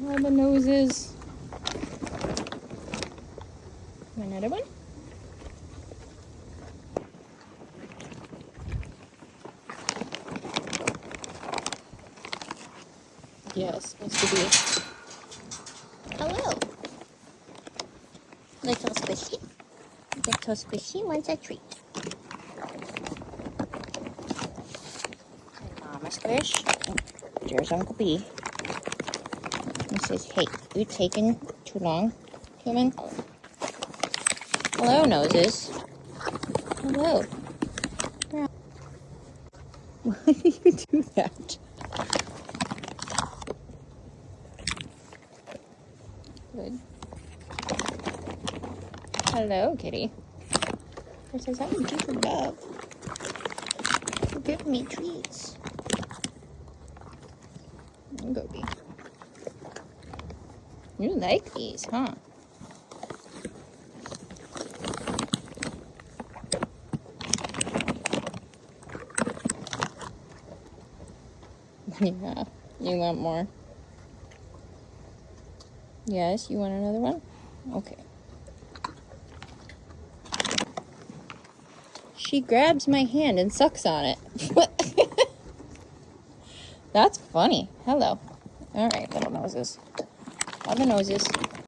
All the noses. Another one. Yes, Mr. B. Hello. Little squishy. Little squishy wants a treat. And Mama Squish. There's Uncle B. He says, hey, you're taking too long, human. Hello, noses. Hello. Why do you do that? Good. Hello, kitty. He says, I would do for love. For giving me treats. Go be. You like these, huh? Yeah, you want more? Yes, you want another one? Okay. She grabs my hand and sucks on it. That's funny. Hello. All right, little noses. Other noses.